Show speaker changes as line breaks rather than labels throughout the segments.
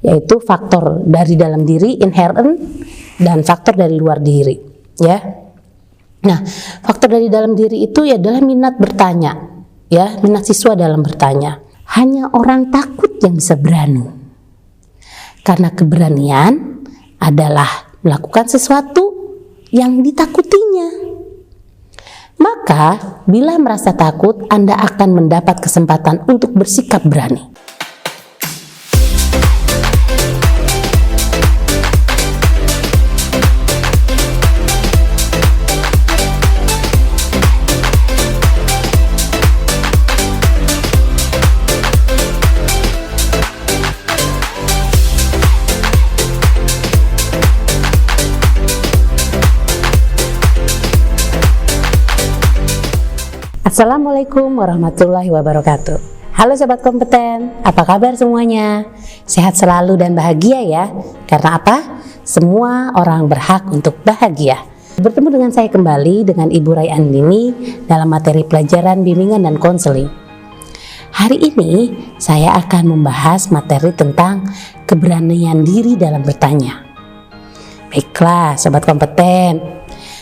yaitu faktor dari dalam diri, inherent, dan faktor dari luar diri, ya. Nah, faktor dari dalam diri itu adalah minat bertanya, ya, minat siswa dalam bertanya. Hanya orang takut yang bisa berani, karena keberanian adalah melakukan sesuatu yang ditakutinya. Maka, bila merasa takut, Anda akan mendapat kesempatan untuk bersikap berani. Assalamualaikum warahmatullahi wabarakatuh. Halo Sobat Kompeten, apa kabar semuanya? Sehat selalu dan bahagia ya. Karena apa? Semua orang berhak untuk bahagia. Bertemu dengan saya kembali dengan Ibu Rai Andini dalam materi pelajaran bimbingan dan konseling. Hari ini saya akan membahas materi tentang keberanian diri dalam bertanya. Baiklah Sobat Kompeten,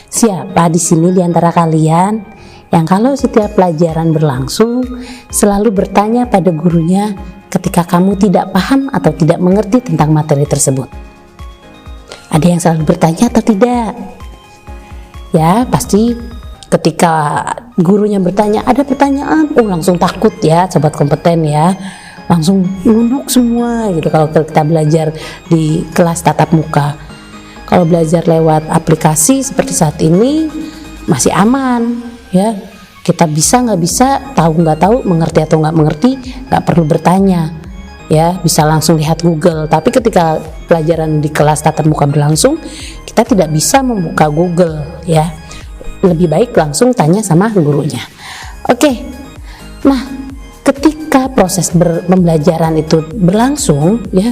siapa di sini di antara kalian yang kalau setiap pelajaran berlangsung selalu bertanya pada gurunya ketika kamu tidak paham atau tidak mengerti tentang materi tersebut? Ada yang selalu bertanya atau tidak? Ya, pasti ketika gurunya bertanya, ada pertanyaan, langsung takut ya Sobat Kompeten ya, langsung nunduk semua gitu kalau kita belajar di kelas tatap muka. Kalau belajar lewat aplikasi seperti saat ini masih aman ya, kita bisa nggak bisa, tahu nggak tahu, mengerti atau nggak mengerti, nggak perlu bertanya ya, bisa langsung lihat Google. Tapi ketika pelajaran di kelas tatap muka berlangsung, kita tidak bisa membuka Google ya, lebih baik langsung tanya sama gurunya. Oke, nah ketika proses pembelajaran itu berlangsung ya,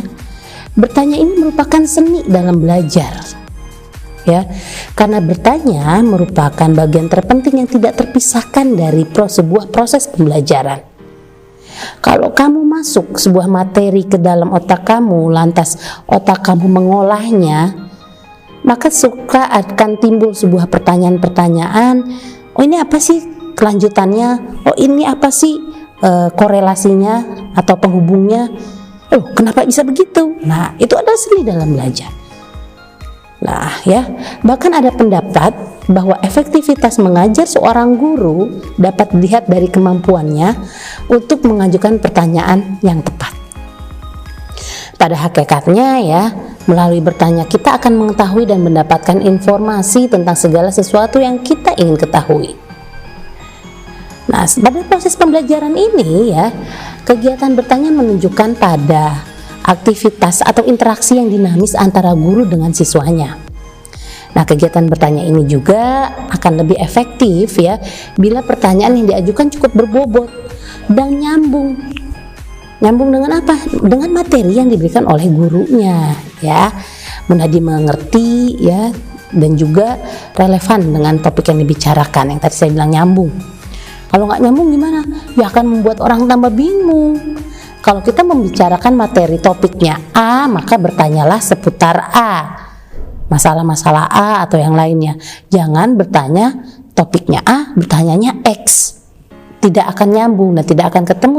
bertanya ini merupakan seni dalam belajar ya, karena bertanya merupakan bagian terpenting yang tidak terpisahkan dari sebuah proses pembelajaran. Kalau kamu masuk sebuah materi ke dalam otak kamu, lantas otak kamu mengolahnya, maka suka akan timbul sebuah pertanyaan-pertanyaan. Oh, ini apa sih kelanjutannya? Oh, ini apa sih korelasinya atau penghubungnya? Oh, kenapa bisa begitu? Nah, itu adalah seni dalam belajar. Nah ya, bahkan ada pendapat bahwa efektivitas mengajar seorang guru dapat dilihat dari kemampuannya untuk mengajukan pertanyaan yang tepat. Pada hakikatnya ya, melalui bertanya kita akan mengetahui dan mendapatkan informasi tentang segala sesuatu yang kita ingin ketahui. Nah, pada proses pembelajaran ini ya, kegiatan bertanya menunjukkan pada aktivitas atau interaksi yang dinamis antara guru dengan siswanya. Nah, kegiatan bertanya ini juga akan lebih efektif ya bila pertanyaan yang diajukan cukup berbobot dan nyambung. Nyambung dengan apa? Dengan materi yang diberikan oleh gurunya ya. Mudah dimengerti ya, dan juga relevan dengan topik yang dibicarakan. Yang tadi saya bilang nyambung. Kalau nggak nyambung gimana? Ya akan membuat orang tambah bingung. Kalau kita membicarakan materi topiknya A, maka bertanyalah seputar A, masalah-masalah A atau yang lainnya. Jangan bertanya topiknya A, bertanyanya X. Tidak akan nyambung dan tidak akan ketemu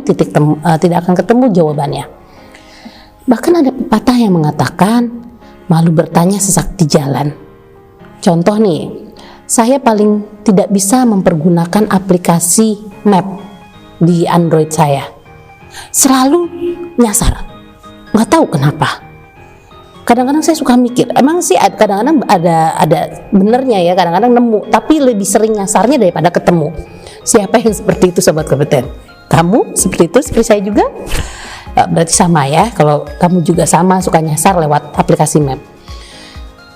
tidak akan ketemu jawabannya. Bahkan ada pepatah yang mengatakan malu bertanya sesak di jalan. Contoh nih, saya paling tidak bisa mempergunakan aplikasi map di Android saya. Selalu nyasar, nggak tahu kenapa. Kadang-kadang saya suka mikir, emang sih kadang-kadang ada benernya ya, kadang-kadang nemu, tapi lebih sering nyasarnya daripada ketemu. Siapa yang seperti itu Sobat Kompeten? Kamu seperti itu, seperti saya juga? Berarti sama ya, kalau kamu juga sama suka nyasar lewat aplikasi map.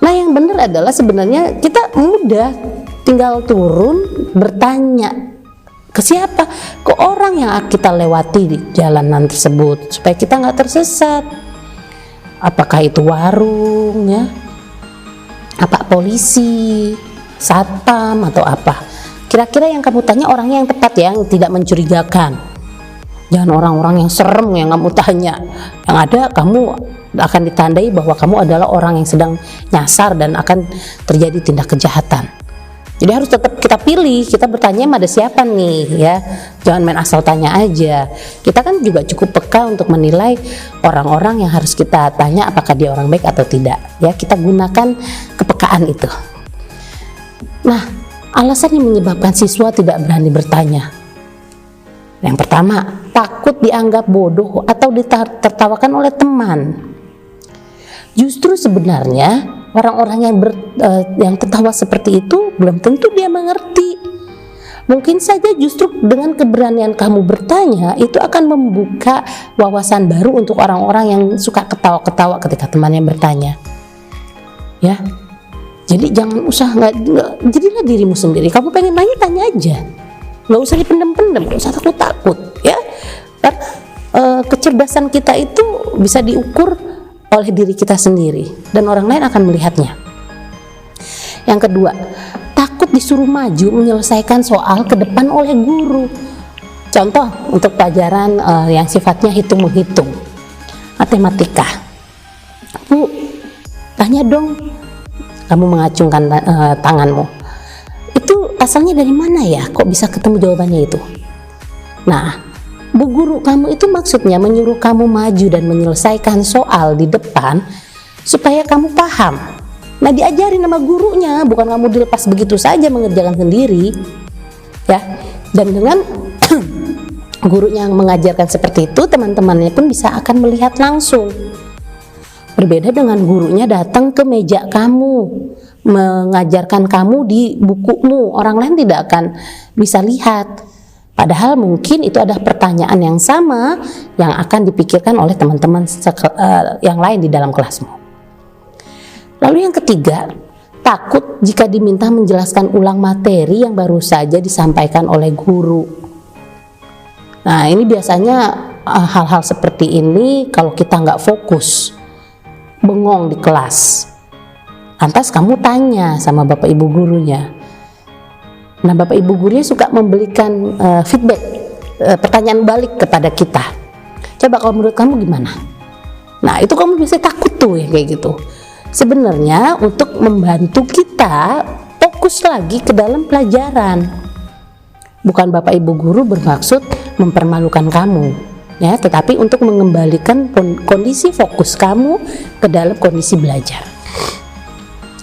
Nah, yang benar adalah sebenarnya kita mudah, tinggal turun bertanya ke siapa? Ke orang yang kita lewati di jalanan tersebut, supaya kita nggak tersesat. Apakah itu warung ya, apa polisi, satpam atau apa? Kira-kira yang kamu tanya orangnya yang tepat ya, yang tidak mencurigakan. Jangan orang-orang yang serem yang kamu tanya. Yang ada kamu akan ditandai bahwa kamu adalah orang yang sedang nyasar dan akan terjadi tindak kejahatan. Jadi harus tetap kita pilih, kita bertanya pada siapa nih ya. Jangan main asal tanya aja. Kita kan juga cukup peka untuk menilai orang-orang yang harus kita tanya apakah dia orang baik atau tidak. Ya, kita gunakan kepekaan itu. Nah, alasan yang menyebabkan siswa tidak berani bertanya. Yang pertama, takut dianggap bodoh atau ditertawakan oleh teman. Justru sebenarnya orang-orang yang tertawa seperti itu belum tentu dia mengerti. Mungkin saja justru dengan keberanian kamu bertanya itu akan membuka wawasan baru untuk orang-orang yang suka ketawa-ketawa ketika temannya bertanya. Ya, jadi jangan jadilah dirimu sendiri. Kamu pengen tanya aja, nggak usah dipendam-pendam, nggak usah takut-takut. Ya, karena kecerdasan kita itu bisa diukur oleh diri kita sendiri dan orang lain akan melihatnya. Yang kedua, takut disuruh maju menyelesaikan soal ke depan oleh guru. Contoh untuk pelajaran yang sifatnya hitung-menghitung, matematika. Bu, tanya dong. Kamu mengacungkan tanganmu. Itu asalnya dari mana ya? Kok bisa ketemu jawabannya itu? Nah, Bu guru kamu itu maksudnya menyuruh kamu maju dan menyelesaikan soal di depan supaya kamu paham. Nah, diajarin sama gurunya, bukan kamu dilepas begitu saja mengerjakan sendiri. Ya. Dan dengan gurunya yang mengajarkan seperti itu, teman-temannya pun bisa akan melihat langsung. Berbeda dengan gurunya datang ke meja kamu, mengajarkan kamu di bukumu, orang lain tidak akan bisa lihat. Padahal mungkin itu ada pertanyaan yang sama yang akan dipikirkan oleh teman-teman yang lain di dalam kelasmu. Lalu yang ketiga, takut jika diminta menjelaskan ulang materi yang baru saja disampaikan oleh guru. Nah, ini biasanya hal-hal seperti ini kalau kita nggak fokus, bengong di kelas, lantas kamu tanya sama bapak ibu gurunya. Nah, bapak ibu gurunya suka memberikan feedback, pertanyaan balik kepada kita. Coba kalau menurut kamu gimana? Nah, itu kamu bisa takut tuh ya kayak gitu. Sebenarnya untuk membantu kita fokus lagi ke dalam pelajaran. Bukan bapak ibu guru bermaksud mempermalukan kamu, ya, tetapi untuk mengembalikan kondisi fokus kamu ke dalam kondisi belajar.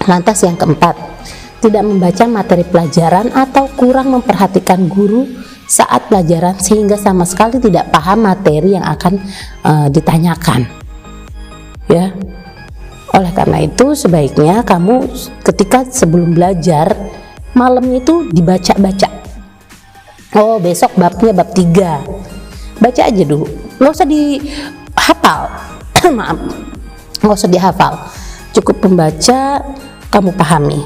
Lantas yang keempat, tidak membaca materi pelajaran atau kurang memperhatikan guru saat pelajaran sehingga sama sekali tidak paham materi yang akan ditanyakan. Ya. Oleh karena itu sebaiknya kamu ketika sebelum belajar malam itu dibaca-baca. Oh, besok babnya bab 3. Baca aja dulu. Nggak usah dihafal. Maaf. Nggak usah dihafal. Cukup membaca, kamu pahami.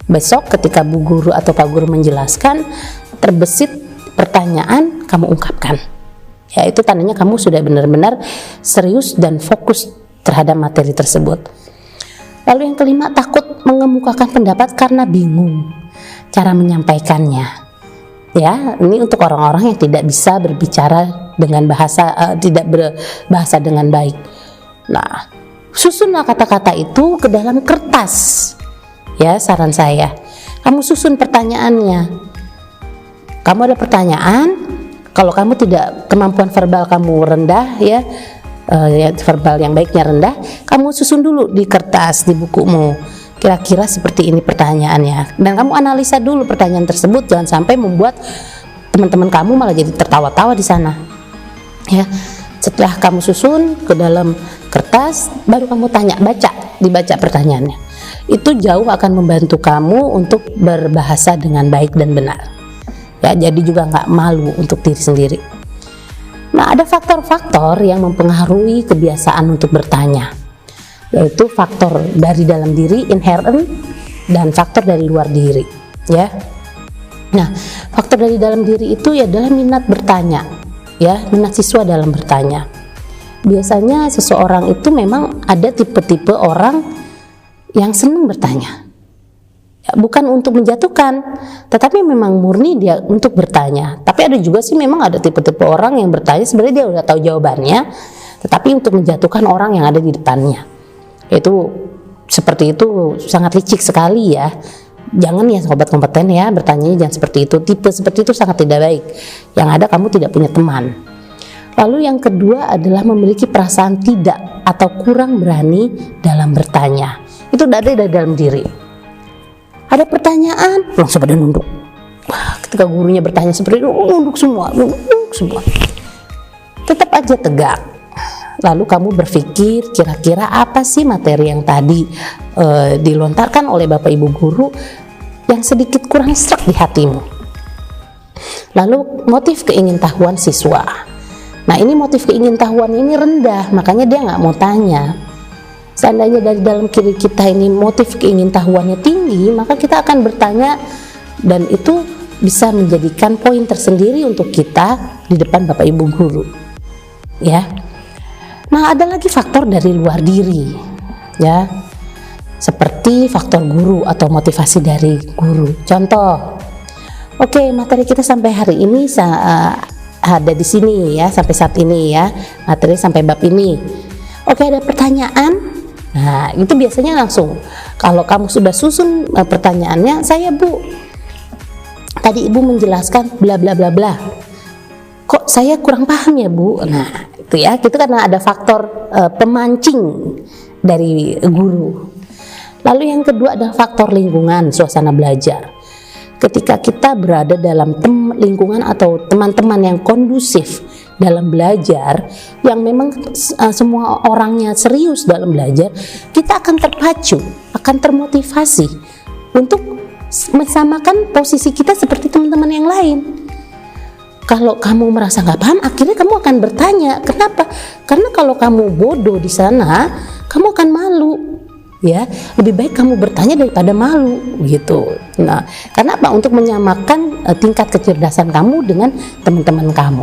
Besok ketika bu guru atau pak guru menjelaskan, terbesit pertanyaan, kamu ungkapkan. Ya, itu tandanya kamu sudah benar-benar serius dan fokus terhadap materi tersebut. Lalu yang kelima, takut mengemukakan pendapat karena bingung cara menyampaikannya. Ya, ini untuk orang-orang yang tidak bisa berbicara dengan tidak berbahasa dengan baik. Nah, susunlah kata-kata itu ke dalam kertas. Ya, saran saya, kamu susun pertanyaannya. Kamu ada pertanyaan, kalau kamu tidak, kemampuan verbal kamu rendah, ya verbal yang baiknya rendah, kamu susun dulu di kertas, di bukumu. Kira-kira seperti ini pertanyaannya. Dan kamu analisa dulu pertanyaan tersebut, jangan sampai membuat teman-teman kamu malah jadi tertawa-tawa di sana. Ya, setelah kamu susun ke dalam kertas, baru kamu dibaca pertanyaannya. Itu jauh akan membantu kamu untuk berbahasa dengan baik dan benar. Ya, jadi juga nggak malu untuk diri sendiri. Nah, ada faktor-faktor yang mempengaruhi kebiasaan untuk bertanya, yaitu faktor dari dalam diri, inherent, dan faktor dari luar diri. Ya. Nah, faktor dari dalam diri itu adalah minat bertanya, ya, minat siswa dalam bertanya. Biasanya seseorang itu memang ada tipe-tipe orang yang senang bertanya. bukan untuk menjatuhkan, tetapi memang murni dia untuk bertanya. Tapi ada juga sih memang ada tipe-tipe orang yang bertanya sebenarnya dia udah tahu jawabannya, tetapi untuk menjatuhkan orang yang ada di depannya. Itu seperti itu sangat licik sekali ya. Jangan ya sobat kompeten ya, bertanya jangan seperti itu. Tipe seperti itu sangat tidak baik. Yang ada kamu tidak punya teman. Lalu yang kedua adalah memiliki perasaan tidak atau kurang berani dalam bertanya. Itu dari dalam diri. Ada pertanyaan, langsung pada nunduk. Wah, ketika gurunya bertanya seperti itu, nunduk semua. Tetap aja tegak. Lalu kamu berpikir kira-kira apa sih materi yang tadi dilontarkan oleh Bapak Ibu guru yang sedikit kurang sreg di hatimu. Lalu motif keingintahuan siswa. Nah, ini motif keingintahuan ini rendah, makanya dia nggak mau tanya. Seandainya dari dalam diri kita ini motif keingintahuannya tinggi, maka kita akan bertanya dan itu bisa menjadikan poin tersendiri untuk kita di depan Bapak Ibu guru. Ya. Nah, ada lagi faktor dari luar diri. Ya. Seperti faktor guru atau motivasi dari guru. Contoh. Oke, materi kita sampai hari ini ada di sini ya, sampai saat ini ya, materi sampai bab ini. Oke, ada pertanyaan. Nah, itu biasanya langsung kalau kamu sudah susun pertanyaannya, saya Bu, tadi Ibu menjelaskan bla bla bla bla. Kok saya kurang paham ya Bu? Nah, itu ya, itu karena ada faktor pemancing dari guru. Lalu yang kedua adalah faktor lingkungan, suasana belajar. Ketika kita berada dalam lingkungan atau teman-teman yang kondusif dalam belajar, yang memang semua orangnya serius dalam belajar, kita akan terpacu, akan termotivasi untuk mensamakan posisi kita seperti teman-teman yang lain. Kalau kamu merasa nggak paham, akhirnya kamu akan bertanya. Kenapa? Karena kalau kamu bodoh di sana, kamu akan malu. Ya, lebih baik kamu bertanya daripada malu gitu. Nah, karena apa? Untuk menyamakan tingkat kecerdasan kamu dengan teman-teman kamu.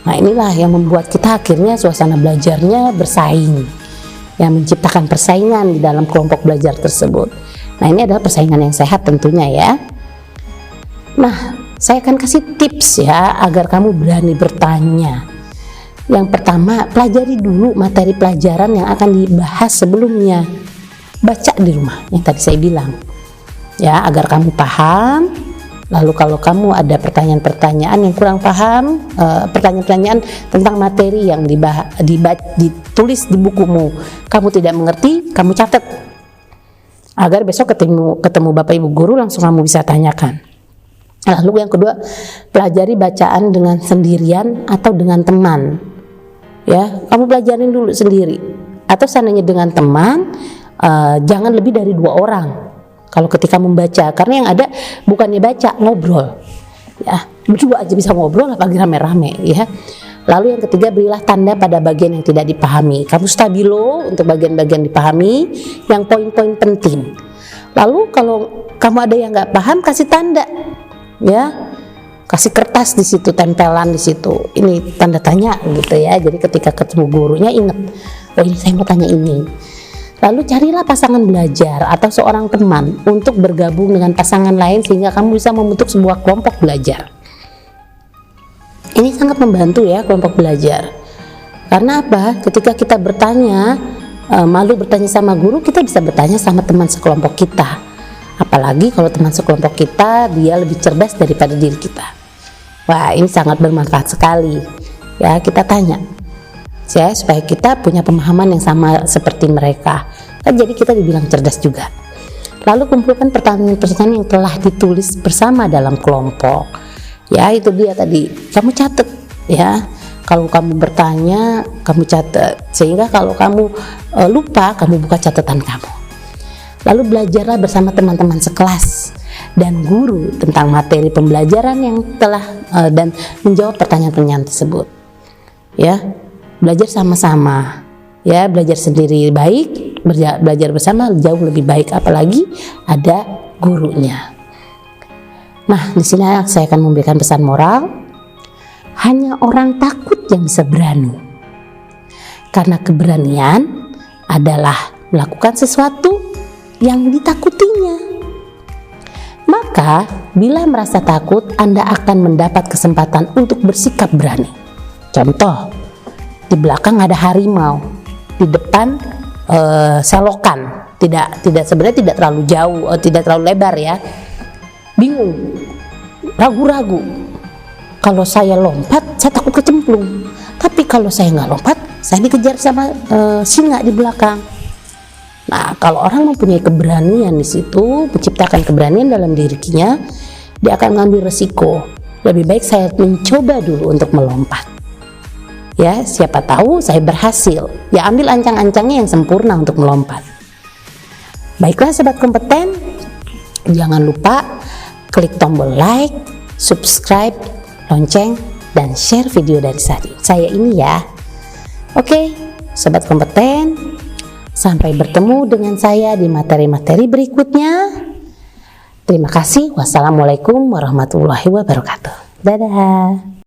Nah, inilah yang membuat kita akhirnya suasana belajarnya bersaing, yang menciptakan persaingan di dalam kelompok belajar tersebut. Nah, ini adalah persaingan yang sehat tentunya ya. Nah, saya akan kasih tips ya agar kamu berani bertanya. Yang pertama, pelajari dulu materi pelajaran yang akan dibahas sebelumnya. Baca di rumah yang tadi saya bilang. Ya, agar kamu paham. Lalu kalau kamu ada pertanyaan-pertanyaan yang kurang paham, pertanyaan-pertanyaan tentang materi yang ditulis di bukumu, kamu tidak mengerti, kamu catat. Agar besok ketemu Bapak Ibu guru langsung kamu bisa tanyakan. Lalu yang kedua, pelajari bacaan dengan sendirian atau dengan teman. Ya, kamu pelajarin dulu sendiri. Atau seandainya dengan teman, jangan lebih dari 2 orang. Kalau ketika membaca, karena yang ada bukannya baca, ngobrol. Ya, berdua aja bisa ngobrol, apalagi rame-rame. Ya. Lalu yang ketiga, berilah tanda pada bagian yang tidak dipahami. Kamu stabilo untuk bagian-bagian dipahami, yang poin-poin penting. Lalu kalau kamu ada yang nggak paham, kasih tanda. Ya, kasih kertas di situ, tempelan di situ, ini tanda tanya gitu ya. Jadi ketika ketemu gurunya ingat, oh ini saya mau tanya ini. Lalu carilah pasangan belajar atau seorang teman untuk bergabung dengan pasangan lain sehingga kamu bisa membentuk sebuah kelompok belajar. Ini sangat membantu ya kelompok belajar. Karena apa? Ketika kita bertanya, malu bertanya sama guru, kita bisa bertanya sama teman sekelompok kita. Apalagi kalau teman sekelompok kita dia lebih cerdas daripada diri kita. Wah, ini sangat bermanfaat sekali. Ya, kita tanya. Ya, supaya kita punya pemahaman yang sama seperti mereka. Kan jadi kita dibilang cerdas juga. Lalu kumpulkan pertanyaan-pertanyaan yang telah ditulis bersama dalam kelompok. Ya, itu dia tadi. Kamu catat ya. Kalau kamu bertanya, kamu catat. Sehingga kalau kamu lupa, kamu buka catatan kamu. Lalu belajarlah bersama teman-teman sekelas dan guru tentang materi pembelajaran yang telah dan menjawab pertanyaan-pertanyaan tersebut. Ya, belajar sama-sama. Ya, belajar sendiri baik, belajar bersama jauh lebih baik, apalagi ada gurunya. Nah, di sini saya akan memberikan pesan moral. Hanya orang takut yang bisa berani. Karena keberanian adalah melakukan sesuatu yang ditakutinya. Maka, bila merasa takut, Anda akan mendapat kesempatan untuk bersikap berani. Contoh, di belakang ada harimau, di depan selokan, sebenarnya tidak terlalu jauh, tidak terlalu lebar ya. Bingung, ragu-ragu. Kalau saya lompat, saya takut kecemplung. Tapi kalau saya nggak lompat, saya dikejar sama singa di belakang. Nah, kalau orang mempunyai keberanian di situ, menciptakan keberanian dalam dirinya, dia akan mengambil resiko. Lebih baik saya mencoba dulu untuk melompat. Ya, siapa tahu saya berhasil. Ya, ambil ancang-ancangnya yang sempurna untuk melompat. Baiklah sobat kompeten, jangan lupa klik tombol like, subscribe, lonceng, dan share video dari saya ini ya. Oke, sobat kompeten, sampai bertemu dengan saya di materi-materi berikutnya. Terima kasih. Wassalamualaikum warahmatullahi wabarakatuh. Dadah.